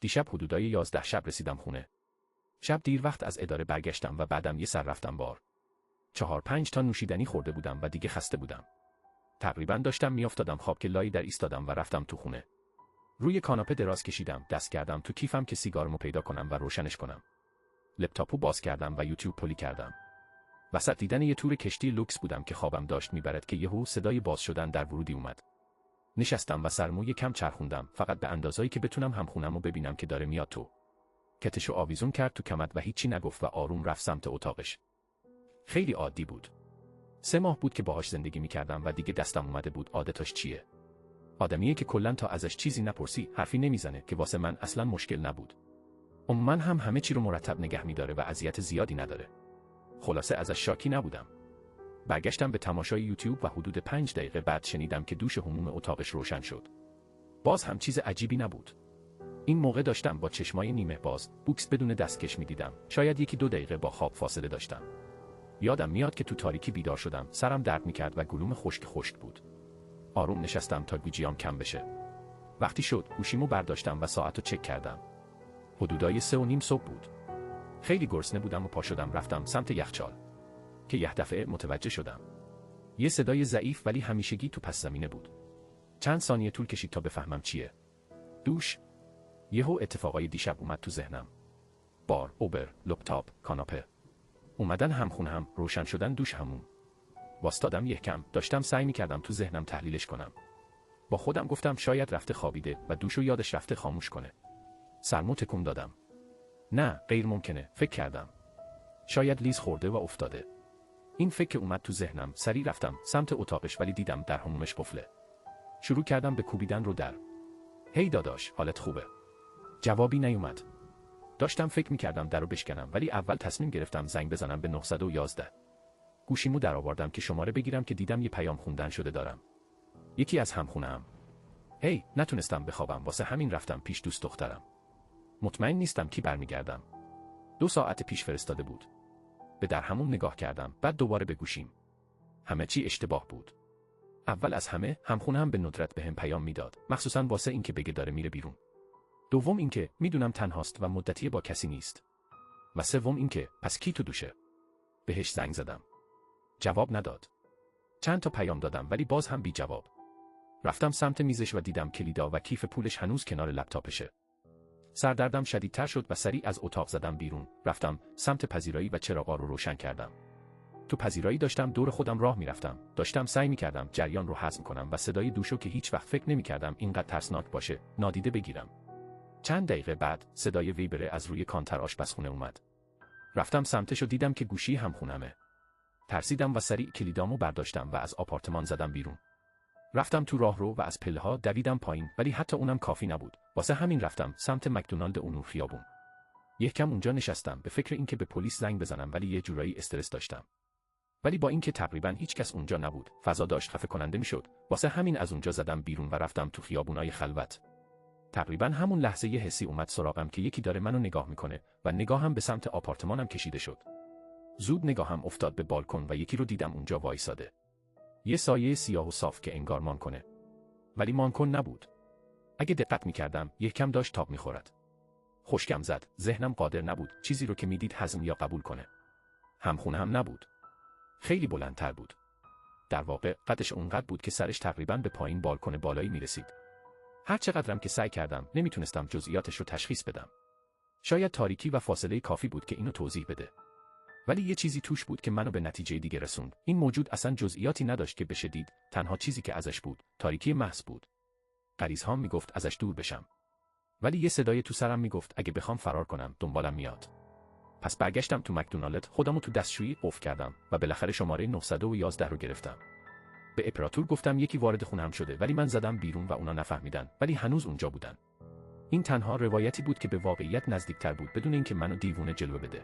دیشب حدودای 11 شب رسیدم خونه. شب دیر وقت از اداره برگشتم و بعدم یه سر رفتم بار. 4-5 تا نوشیدنی خورده بودم و دیگه خسته بودم. تقریبا داشتم میافتادم خواب که لای در ایستادم و رفتم تو خونه. روی کاناپه دراز کشیدم، دست کردم تو کیفم که سیگارمو پیدا کنم و روشنش کنم. لپتاپو باز کردم و یوتیوب پلی کردم. وسط دیدن یه تور کشتی لوکس بودم که خوابم داشت میبرد که یهو صدای باز شدن در ورودی اومد. نشستم و سرمو یکم چرخوندم، فقط به اندازه‌ای که بتونم همخونمو ببینم که داره میاد تو. کتشو آویزون کرد تو کمد و هیچی نگفت و آروم رفت سمت اتاقش. خیلی عادی بود. 3 ماه بود که باهاش زندگی میکردم و دیگه دستم اومده بود عادتاش چیه. آدمیه که کلاً تا ازش چیزی نپرسی حرفی نمیزنه که واسه من اصلاً مشکل نبود. عموماً هم همه چی رو مرتب نگه میداره و اذیت زیادی نداره. خلاصه ازش شاکی نبودم. برگشتم به تماشای یوتیوب و حدود 5 دقیقه بعد شنیدم که دوش حموم اتاقش روشن شد. باز هم چیز عجیبی نبود. این موقع داشتم با چشمای نیمه باز بوکس بدون دستکش میدیدم. شاید 1-2 دقیقه با خواب فاصله داشتم. یادم میاد که تو تاریکی بیدار شدم، سرم درد میکرد و گلوم خشک بود. آروم نشستم تا گوجیام کم بشه. وقتی شد گوشیمو برداشتم و ساعتو چک کردم. حدودای 3:30 صبح بود. خیلی گرسنه بودم و پا شدم رفتم سمت یخچال. که یه دفعه متوجه شدم. یه صدای ضعیف ولی همیشگی تو پس زمینه بود. چند ثانیه طول کشید تا بفهمم چیه. دوش. یهو اتفاقای دیشب اومد تو ذهنم. بار، اوبر، لپتاپ، کاناپه. اومدن همخونه‌ام، روشن شدن دوش همون. واستادم یکم، داشتم سعی می‌کردم تو ذهنم تحلیلش کنم. با خودم گفتم شاید رفته خوابیده و دوشو یادش رفته خاموش کنه. سرمو تکون دادم. نه، غیر ممکنه، فکر کردم. شاید لیز خورده و افتاده. این فکر اومد تو ذهنم، سریع رفتم سمت اتاقش ولی دیدم در حمومش قفله. شروع کردم به کوبیدن رو در. هی داداش، حالت خوبه؟ جوابی نیومد. داشتم فکر می‌کردم درو بشکنم ولی اول تصمیم گرفتم زنگ بزنم به 911. گوشیمو درآوردم که شماره بگیرم که دیدم یه پیام خوندن شده دارم. یکی از همخونه‌ام. هی، نتونستم بخوابم، واسه همین رفتم پیش دوست دخترم. مطمئن نیستم کی برمیگردم. 2 ساعت پیش فرستاده بود. به در همون نگاه کردم، بعد دوباره به گوشیم. همه چی اشتباه بود. اول از همه همخونه‌ام به ندرت بهم پیام میداد، مخصوصاً واسه اینکه بگه داره میره بیرون. دوم اینکه میدونم تنهاست و مدتی با کسی نیست. و سوم اینکه پس کی تو دوشه؟ بهش زنگ زدم. جواب نداد. چند تا پیام دادم ولی باز هم بی جواب. رفتم سمت میزش و دیدم کلیدا و کیف پولش هنوز کنار لپتاپشه. سردردم شدیدتر شد و سریع از اتاق زدم بیرون. رفتم سمت پذیرایی و چراغا رو روشن کردم. تو پذیرایی داشتم دور خودم راه میرفتم. داشتم سعی میکردم جریان رو هضم کنم و صدای دوشو که هیچ وقت فکر نمیکردم اینقدر ترسناک باشه نادیده بگیرم. چند دقیقه بعد صدای ویبره از روی کانتر آشپزخونه اومد. رفتم سمتش و دیدم که گوشی همخونمه. ترسیدم و سریع کلیدامو برداشتم و از آپارتمان زدم بیرون. رفتم تو راهرو و از پله‌ها دویدم پایین ولی حتی اونم کافی نبود. واسه همین رفتم سمت مکدونالد اونور خیابون. یکم اونجا نشستم به فکر اینکه به پلیس زنگ بزنم ولی یه جورایی استرس داشتم. ولی با اینکه تقریبا هیچ کس اونجا نبود، فضا داشت خفه کننده میشد. واسه همین از اونجا زدم بیرون و رفتم تو خیابونای خلوت. تقریبا همون لحظه یه حسی اومد سراغم که یکی داره منو نگاه میکنه و نگاهم به سمت آپارتمانم کشیده شد. زود نگاهم افتاد به بالکن و یکی رو دیدم اونجا وایساده. یه سایه سیاه و صاف که انگار مانکنه. ولی مانکن نبود. اگه دقت میکردم یکم داشت تاب میخورد. خشکم زد، ذهنم قادر نبود چیزی رو که میدید هضم یا قبول کنه. همخونه هم نبود. خیلی بلندتر بود. در واقع قدش اونقدر بود که سرش تقریباً به پایین بالکن بالایی میرسید. هر چقدرم که سعی کردم نمیتونستم جزئیاتش رو تشخیص بدم. شاید تاریکی و فاصله کافی بود که اینو توضیح بده. ولی یه چیزی توش بود که منو به نتیجه دیگه رسوند. این موجود اصلا جزئیاتی نداشت که بشه دید، تنها چیزی که ازش بود تاریکی محض بود. غریزهام میگفت ازش دور بشم. ولی یه صدای تو سرم میگفت اگه بخوام فرار کنم دنبالم میاد. پس برگشتم تو مکدونالد، خودمو تو دستشویی قفل کردم و بالاخره شماره 911 رو گرفتم. به اپراتور گفتم یکی وارد خونم شده ولی من زدم بیرون و اونا نفهمیدن ولی هنوز اونجا بودن. این تنها روایتی بود که به واقعیت نزدیکتر بود بدون اینکه منو دیوونه جلوه بده.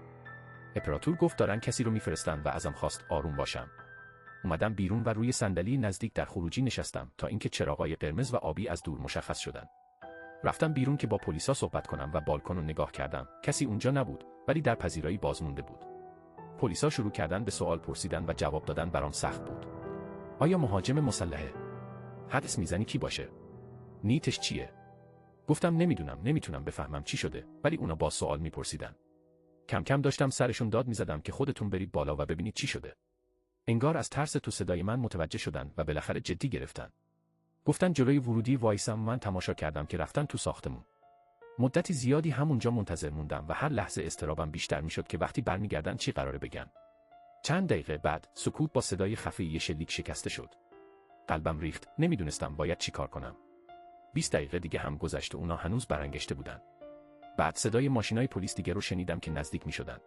اپراتور گفت دارن کسی رو میفرستن و ازم خواست آروم باشم. اومدم بیرون و روی صندلی نزدیک در خروجی نشستم تا اینکه چراغای قرمز و آبی از دور مشخص شدن. رفتم بیرون که با پلیسا صحبت کنم و بالکن رو نگاه کردم. کسی اونجا نبود ولی در پذیرایی باز مونده بود. پلیسا شروع کردن به سوال پرسیدن و جواب دادن برام سخت بود. آیا مهاجم مسلحه؟ حدس میزنی کی باشه؟ نیتش چیه؟ گفتم نمیتونم بفهمم چی شده، ولی اونا با سوال میپرسیدن. کم کم داشتم سرشون داد میزدم که خودتون برید بالا و ببینید چی شده. انگار از ترس تو صدای من متوجه شدن و بالاخره جدی گرفتن. گفتن جلوی ورودی وایسم، من تماشا کردم که رفتن تو ساختمون. مدتی زیادی همونجا منتظر موندم و هر لحظه اضطرابم بیشتر میشد که وقتی برمیگردن چی قراره بگن. چند دقیقه بعد سکوت با صدای خفی شلیک شکسته شد. قلبم ریخت، نمیدونستم باید چی کار کنم. 20 دقیقه دیگه هم گذشت و اونا هنوز برانگشته بودن. بعد صدای ماشینای پلیس دیگه رو شنیدم که نزدیک میشدن.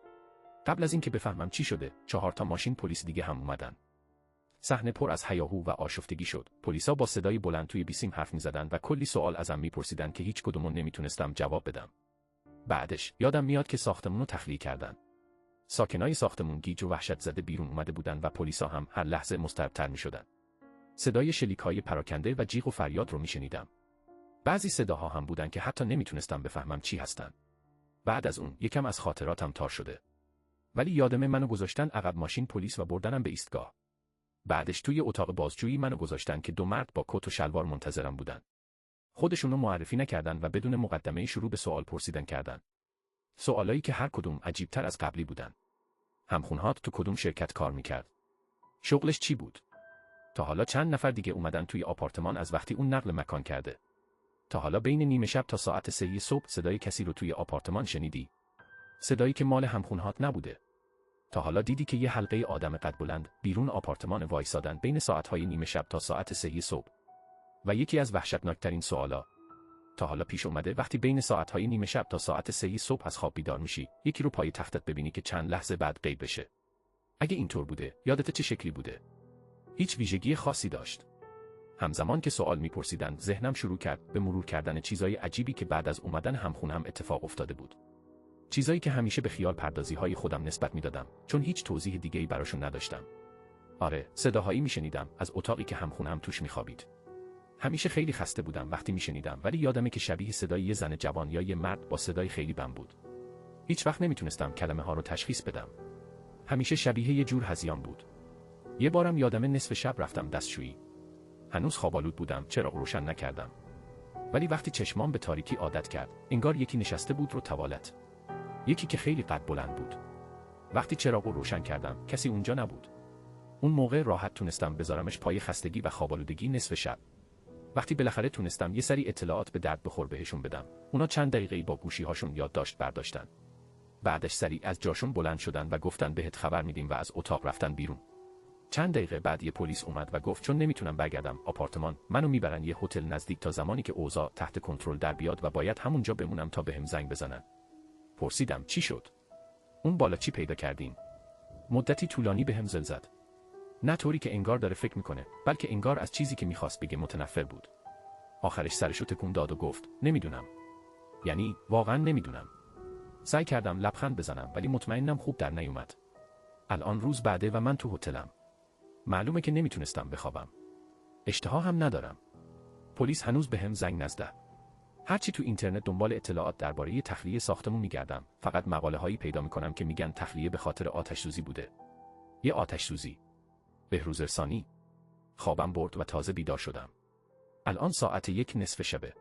قبل از اینکه بفهمم چی شده، 4 تا ماشین پلیس دیگه هم اومدن. صحنه پر از هیاهو و آشفتگی شد. پلیسا با صدای بلند توی بیسیم حرف می‌زدن و کلی سوال ازم می‌پرسیدن که هیچ کدومو نمیتونستم جواب بدم. بعدش یادم میاد که ساختمون رو تخلیه کردن. ساکنای ساختمون گیج و وحشت زده بیرون اومده بودن و پلیسا هم هر لحظه مضطرب‌تر می‌شدن. صدای شلیک‌های پراکنده و جیغ و فریاد رو می‌شنیدم. بعضی صداها هم بودن که حتی نمیتونستم بفهمم چی هستن. بعد از اون یکم از خاطراتم تار شده. ولی یادمه منو گذاشتن عقب ماشین پلیس و بردنم به ایستگاه. بعدش توی اتاق بازجویی منو گذاشتن که 2 مرد با کت و شلوار منتظرم بودن. خودشونو معرفی نکردن و بدون مقدمه شروع به سوال پرسیدن کردن. سوالایی که هر کدوم عجیب‌تر از قبلی بودن. همخونهات تو کدوم شرکت کار میکرد؟ شغلش چی بود؟ تا حالا چند نفر دیگه اومدن توی آپارتمان از وقتی اون نقل مکان کرده؟ تا حالا بین نیمه شب تا ساعت 3 صبح صدای کسی رو توی آپارتمان شنیدی؟ صدایی که مال همخونهات نبوده؟ تا حالا دیدی که یه حلقه آدم قد بلند بیرون آپارتمان وایسادن بین ساعت‌های نیمه شب تا ساعت 3 صبح؟ و یکی از وحشتناکترین سوالا، تا حالا پیش اومده وقتی بین ساعت‌های نیمه شب تا ساعت 3 صبح از خواب بیدار میشی، یکی رو پای تختت ببینی که چند لحظه بعد غیب بشه؟ اگه اینطور بوده، یادت چه شکلی بوده؟ هیچ ویژگی خاصی داشت؟ همزمان که سوال میپرسیدن، ذهنم شروع کرد به مرور کردن چیزای عجیبی که بعد از اومدن همخونم اتفاق افتاده بود. چیزایی که همیشه به خیال پردازی‌های خودم نسبت میدادم، چون هیچ توضیح دیگه‌ای براشون نداشتم. آره، صداهایی میشنیدم از اتاقی که همخونم توش میخوابید. همیشه خیلی خسته بودم وقتی میشنیدم، ولی یادمه که شبیه صدای یه زن جوان یا یه مرد با صدای خیلی بم بود. هیچ وقت نمیتونستم کلمه‌ها رو تشخیص بدم. همیشه شبیه یه جور هذیان بود. یه بارم یادمه نصف شب رفتم دستشویی. هنوز خواب‌آلود بودم، چراغ روشن نکردم. ولی وقتی چشمام به تاریکی عادت کرد، انگار یکی نشسته بود رو توالت. یکی که خیلی قد بلند بود. وقتی چراغ رو روشن کردم، کسی اونجا نبود. اون موقع راحت تونستم بذارمش پای خستگی و خواب‌آلودگی نصف شب. وقتی بالاخره تونستم یه سری اطلاعات به درد بخور بهشون بدم، اونا چند دقیقه‌ای با گوشی‌هاشون یادداشت برداشتن. بعدش سریع از جاشون بلند شدن و گفتن بهت خبر میدیم و از اتاق رفتن بیرون. چند دقیقه بعد یه پلیس اومد و گفت چون نمیتونم برگردم آپارتمان، منو میبرن یه هتل نزدیک تا زمانی که اوضاع تحت کنترل در بیاد و باید همونجا بمونم تا بهم زنگ بزنن. پرسیدم چی شد؟ اون بالا چی پیدا کردین؟ مدتی طولانی بهم زل زد. نه طوری که انگار داره فکر میکنه، بلکه انگار از چیزی که میخواست بگه متنفر بود. آخرش سرشو تکون داد و گفت نمیدونم. یعنی واقعا نمیدونم. سعی کردم لبخند بزنم ولی مطمئنم خوب در نیومد. الان روز بعده و من تو هتلم. معلومه که نمیتونستم بخوابم. اشتها هم ندارم. پلیس هنوز بهم زنگ نزده. هرچی تو اینترنت دنبال اطلاعات درباره تخلیه ساختمون میگردم، فقط مقاله هایی پیدا میکنم که میگن تخلیه به خاطر آتش سوزی بوده. یه آتش سوزی. بهروز رسانی. خوابم برد و تازه بیدار شدم. الان ساعت 1 نصف شبه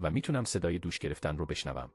و میتونم صدای دوش گرفتن رو بشنوم.